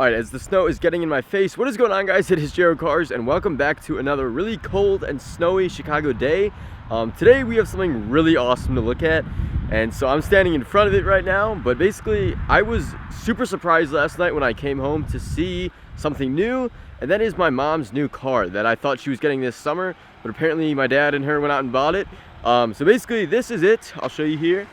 Alright, as the snow is getting in my face, what is going on, guys? It is Jared Cars, and welcome back to another really cold and snowy Chicago day. Today we have something really awesome to look at, and so I'm standing in front of it right now. But basically, I was super surprised last night when I came home to see something new, and that is my mom's new car that I thought she was getting this summer, but apparently my dad and her went out and bought it. So basically, this is it. I'll show you here.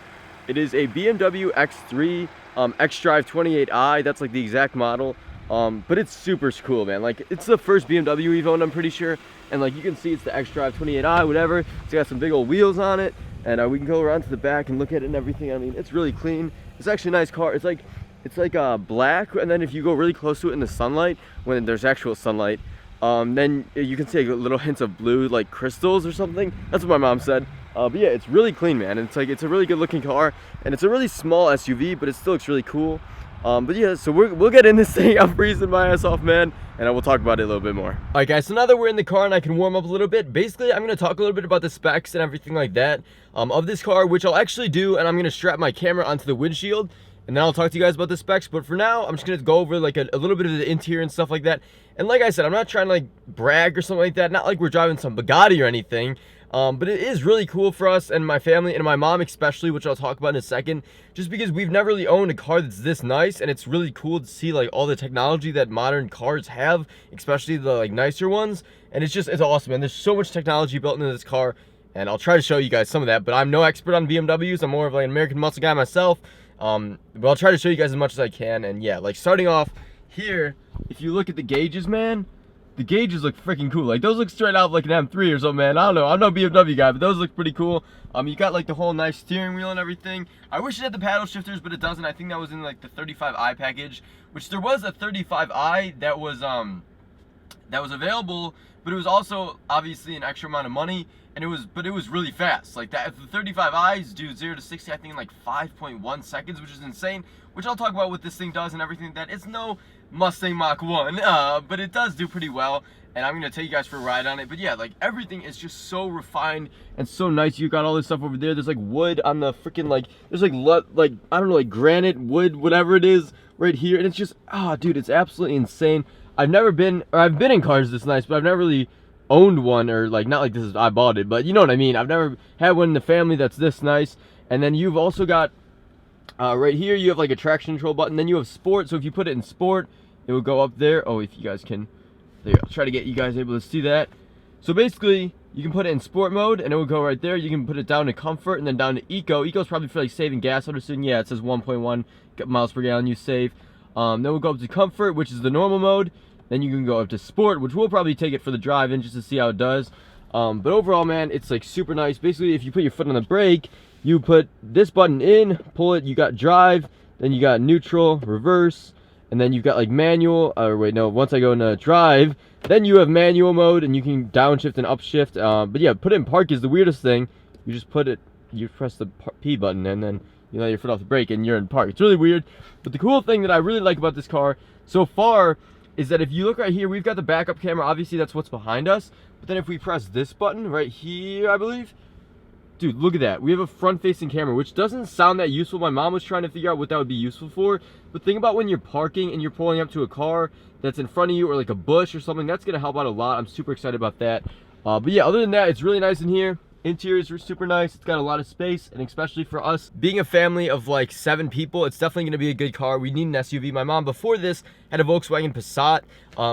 It is a BMW X3 xDrive 28i. That's like the exact model, but it's super cool, man. Like, it's the first BMW we've owned, I'm pretty sure, and like you can see, it's the xDrive 28i, whatever. It's got some big old wheels on it, and we can go around to the back and look at it and everything. I mean, it's really clean. It's actually a nice car. It's like black, and then if you go really close to it in the sunlight, when there's actual sunlight, then you can see like little hints of blue, like crystals or something. That's what my mom said. But yeah, it's really clean, man. It's a really good looking car, and it's a really small SUV, but it still looks really cool. But yeah, so we'll get in this thing. I'm freezing my ass off, man, and I will talk about it a little bit more. All right, guys, so now that we're in the car and I can warm up a little bit, basically I'm going to talk a little bit about the specs and everything like that of this car, which I'll actually do, and I'm going to strap my camera onto the windshield, and then I'll talk to you guys about the specs. But for now, I'm just going to go over like a little bit of the interior and stuff like that. And like I said, I'm not trying to like brag or something like that, not like we're driving some Bugatti or anything. But it is really cool for us and my family and my mom especially, which I'll talk about in a second, just because we've never really owned a car that's this nice, and it's really cool to see like all the technology that modern cars have, especially the like nicer ones. And it's awesome, and there's so much technology built into this car, and I'll try to show you guys some of that. But I'm no expert on BMWs. I'm more of like an American muscle guy myself. But I'll try to show you guys as much as I can. And yeah, like starting off here, if you look at the gauges, man, the gauges look freaking cool. Like, those look straight out like an M3 or something, man. I don't know. I'm no BMW guy, but those look pretty cool. You got like the whole nice steering wheel and everything. I wish it had the paddle shifters, but it doesn't. I think that was in like the 35i package, which there was a 35i that was available, but it was also obviously an extra amount of money, and it was really fast. Like that, the 35i's do 0 to 60, I think, in like 5.1 seconds, which is insane. Which I'll talk about what this thing does and everything. That it's no Mustang Mach 1, but it does do pretty well, and I'm gonna take you guys for a ride on it. But yeah, like everything is just so refined and so nice. You got all this stuff over there. There's like wood on the freaking, like, there's like I don't know, like granite, wood, whatever it is right here, and it's just, dude, it's absolutely insane. I've been in cars this nice, but I've never really owned one, or like, not like this is I bought it, but you know what I mean. I've never had one in the family that's this nice. And then you've also got right here, you have like a traction control button. Then you have sport, so if you put it in sport, it will go up there. Oh, if you guys can, there you go. I'll try to get you guys able to see that. So basically, you can put it in sport mode, and it will go right there. You can put it down to comfort, and then down to eco. Eco's probably for like saving gas. I'm assuming, yeah, it says 1.1 miles per gallon you save. Then we'll go up to comfort, which is the normal mode. Then you can go up to sport, which we'll probably take it for the drive-in just to see how it does. But overall, man, it's like super nice. Basically, if you put your foot on the brake, you put this button in, pull it, you got drive, then you got neutral, reverse, and then you've got like manual, or wait, no, once I go into drive, then you have manual mode, and you can downshift and upshift. But yeah, put it in park is the weirdest thing. You just you press the P button, and then you let your foot off the brake, and you're in park. It's really weird. But the cool thing that I really like about this car so far is that if you look right here, we've got the backup camera. Obviously, that's what's behind us. But then if we press this button right here, I believe, dude, look at that. We have a front-facing camera, which doesn't sound that useful. My mom was trying to figure out what that would be useful for. But think about when you're parking and you're pulling up to a car that's in front of you, or like a bush or something. That's going to help out a lot. I'm super excited about that. But yeah, other than that, it's really nice in here. Interior is super nice. It's got a lot of space, and especially for us being a family of like 7 people, it's definitely going to be a good car. We need an SUV. My mom before this had a Volkswagen Passat,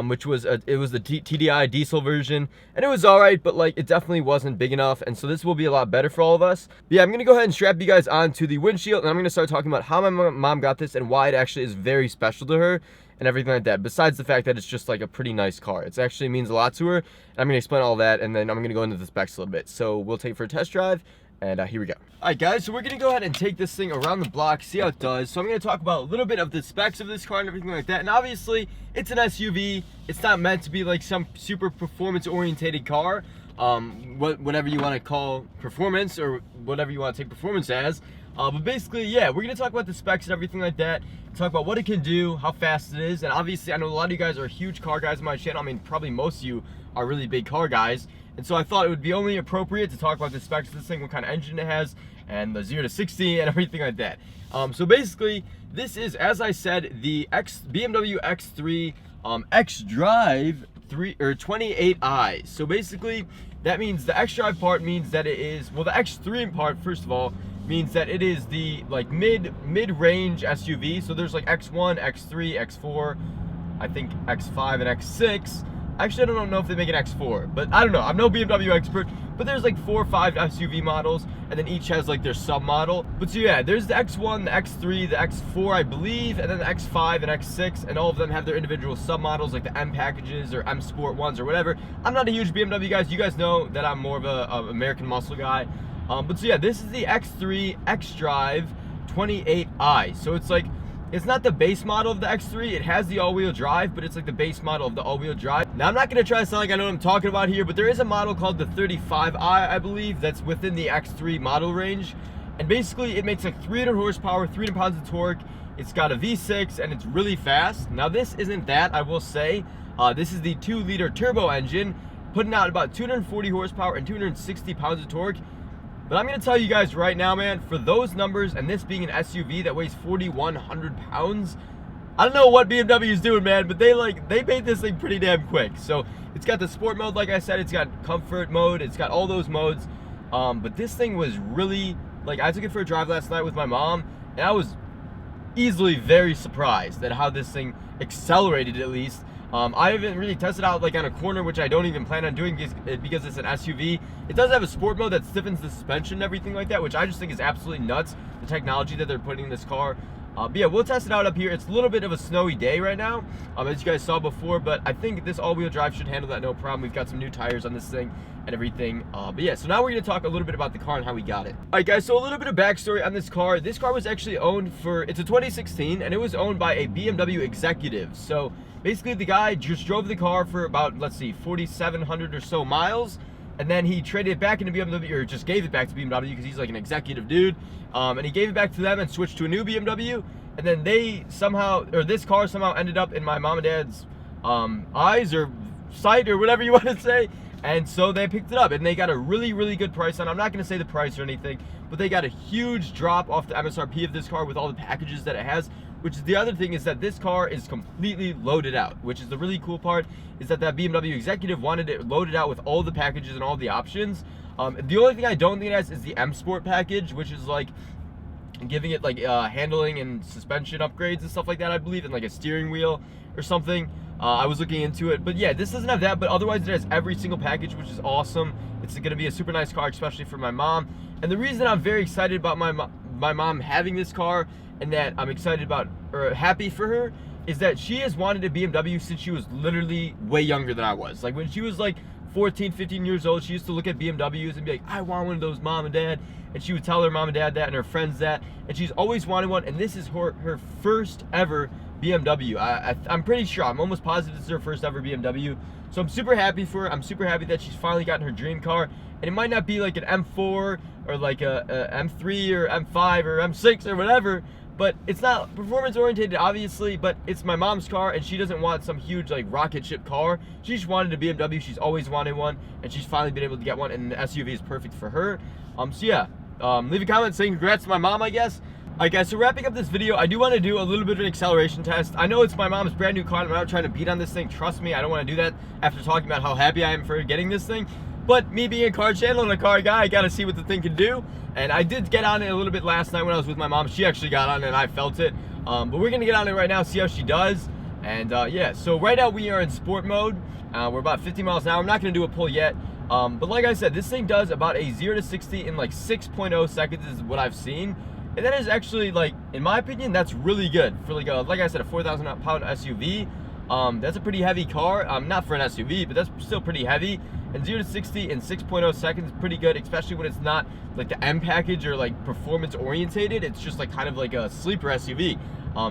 which was the TDI diesel version, and it was all right, but like it definitely wasn't big enough. And so this will be a lot better for all of us. But yeah, I'm going to go ahead and strap you guys onto the windshield, and I'm going to start talking about how my mom got this and why it actually is very special to her and everything like that, besides the fact that it's just like a pretty nice car. It actually means a lot to her, and I'm going to explain all that, and then I'm going to go into the specs a little bit. So we'll take it for a test drive, and here we go. Alright guys, so we're going to go ahead and take this thing around the block, see how it does. So I'm going to talk about a little bit of the specs of this car and everything like that. And obviously, it's an SUV. It's not meant to be like some super performance-orientated car. Whatever you want to call performance, or whatever you want to take performance as. But basically, yeah, we're going to talk about the specs and everything like that. Talk about what it can do, how fast it is. And obviously, I know a lot of you guys are huge car guys on my channel. I mean, probably most of you are really big car guys. And so I thought it would be only appropriate to talk about the specs of this thing, what kind of engine it has, and the 0 to 60 and everything like that. So basically, this is, as I said, the BMW X3 X-Drive 28i. So basically, that means the X-Drive part means that it is, well, the X3 part, first of all, means that it is the like mid-range SUV. So there's like X1, X3, X4, I think X5 and X6. Actually, I don't know if they make an X4, but I don't know. I'm no BMW expert, but there's like 4 or 5 SUV models, and then each has like their sub-model. But so yeah, there's the X1, the X3, the X4, I believe, and then the X5 and X6, and all of them have their individual sub-models, like the M packages or M Sport ones or whatever. I'm not a huge BMW guy. You guys know that I'm more of a American muscle guy. But so yeah, this is the X3 X-Drive 28i. So it's like, it's not the base model of the X3. It has the all-wheel drive, but it's like the base model of the all-wheel drive. Now, I'm not going to try to sound like I know what I'm talking about here, but there is a model called the 35i, I believe, that's within the X3 model range. And basically, it makes like 300 horsepower, 300 pounds of torque. It's got a V6, and it's really fast. Now, this isn't that, I will say. This is the 2-liter turbo engine, putting out about 240 horsepower and 260 pounds of torque. But I'm going to tell you guys right now, man, for those numbers, and this being an SUV that weighs 4,100 pounds, I don't know what BMW is doing, man, but they made this thing pretty damn quick. So it's got the sport mode, like I said, it's got comfort mode, it's got all those modes. But this thing was really, like, I took it for a drive last night with my mom, and I was easily very surprised at how this thing accelerated, at least. I haven't really tested out like on a corner, which I don't even plan on doing because it's an SUV. It does have a sport mode that stiffens the suspension and everything like that, which I just think is absolutely nuts, the technology that they're putting in this car. But yeah, we'll test it out up here. It's a little bit of a snowy day right now, as you guys saw before, but I think this all-wheel drive should handle that no problem. We've got some new tires on this thing and everything. But yeah, so now we're going to talk a little bit about the car and how we got it. All right, guys, so a little bit of backstory on this car. This car was actually owned it's a 2016, and it was owned by a BMW executive. So basically, the guy just drove the car for about, let's see, 4,700 or so miles, and then he traded it back into BMW, or just gave it back to BMW because he's like an executive dude. And he gave it back to them and switched to a new BMW. And then this car somehow ended up in my mom and dad's eyes or sight or whatever you want to say. And so they picked it up, and they got a really, really good price on it. I'm not going to say the price or anything, but they got a huge drop off the MSRP of this car with all the packages that it has. Which is the other thing, is that this car is completely loaded out, which is the really cool part, is that BMW executive wanted it loaded out with all the packages and all the options. The only thing I don't think it has is the M Sport package, which is like giving it like handling and suspension upgrades and stuff like that, I believe, and like a steering wheel or something. I was looking into it, but yeah, this doesn't have that, but otherwise it has every single package, which is awesome. It's going to be a super nice car, especially for my mom. And the reason I'm very excited about my mom having this car, and that I'm excited about, or happy for her, is that she has wanted a BMW since she was literally way younger than I was. Like when she was like 14, 15 years old, she used to look at BMWs and be like, I want one of those, Mom and Dad. And she would tell her mom and dad that, and her friends that, and she's always wanted one, and this is her first ever BMW. I'm pretty sure, I'm almost positive this is her first ever BMW. So I'm super happy for her. I'm super happy that she's finally gotten her dream car. And it might not be like an M4 or like a M3 or M5 or M6 or whatever, but it's not performance oriented, obviously, but it's my mom's car, and she doesn't want some huge like rocket ship car. She just wanted a BMW. She's always wanted one, and she's finally been able to get one, and the SUV is perfect for her. So yeah, leave a comment saying congrats to my mom, I guess. Alright guys, so wrapping up this video, I do want to do a little bit of an acceleration test. I know it's my mom's brand new car, and I'm not trying to beat on this thing. Trust me, I don't want to do that after talking about how happy I am for getting this thing. But me being a car channel and a car guy, I gotta see what the thing can do. And I did get on it a little bit last night when I was with my mom. She actually got on it and I felt it. But we're gonna get on it right now, see how she does. And yeah, so right now we are in sport mode. We're about 50 miles an hour. I'm not gonna do a pull yet. But like I said, this thing does about a 0 to 60 in like 6.0 seconds is what I've seen. And that is actually, like, in my opinion, that's really good for like I said, a 4,000 pound SUV. That's a pretty heavy car. Not for an SUV, but that's still pretty heavy. And 0 to 60 in 6.0 seconds is pretty good, especially when it's not like the M package or like performance orientated. It's just like kind of like a sleeper SUV.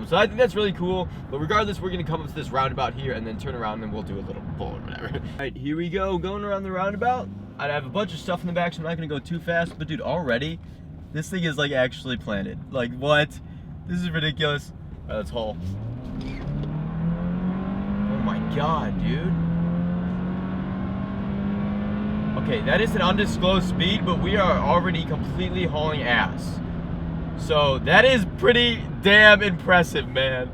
So I think that's really cool. But regardless, we're gonna come up to this roundabout here and then turn around and we'll do a little pull or whatever. All right, here we go, going around the roundabout. I have a bunch of stuff in the back, so I'm not gonna go too fast. But dude, already, this thing is like actually planted. Like what? This is ridiculous. All right, let's haul. Oh my God, dude. Okay, that is an undisclosed speed, but we are already completely hauling ass. So that is pretty damn impressive, man.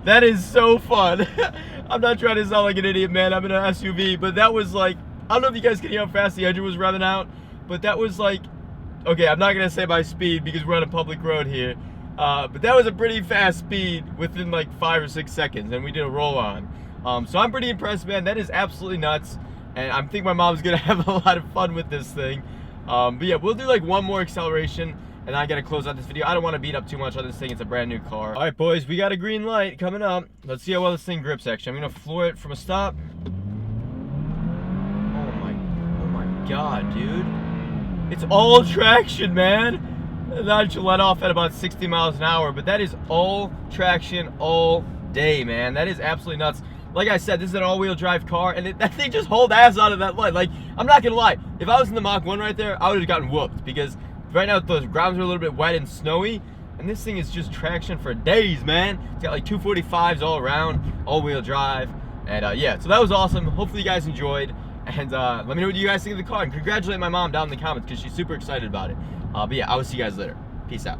That is so fun. I'm not trying to sound like an idiot, man. I'm in an SUV, but that was like, I don't know if you guys can hear how fast the engine was revving out, but that was like, okay, I'm not gonna say my speed because we're on a public road here, but that was a pretty fast speed within like 5 or 6 seconds, and we did a roll on. So I'm pretty impressed, man. That is absolutely nuts, and I think my mom's gonna have a lot of fun with this thing. But yeah, we'll do like one more acceleration, and I gotta close out this video. I don't want to beat up too much on this thing. It's a brand new car. All right, boys, we got a green light coming up. Let's see how well this thing grips. Actually, I'm gonna floor it from a stop. Oh my God, dude! It's all traction, man. That should let off at about 60 miles an hour, but that is all traction all day, man. That is absolutely nuts. Like I said, this is an all-wheel drive car, and that thing just hauled ass out of that light. Like, I'm not gonna lie, if I was in the Mach 1 right there, I would have gotten whooped, because right now the grounds are a little bit wet and snowy, and this thing is just traction for days, man. It's got like 245s all around, all-wheel drive, and yeah, so that was awesome. Hopefully you guys enjoyed, and let me know what you guys think of the car, and congratulate my mom down in the comments, because she's super excited about it. But yeah, I will see you guys later. Peace out.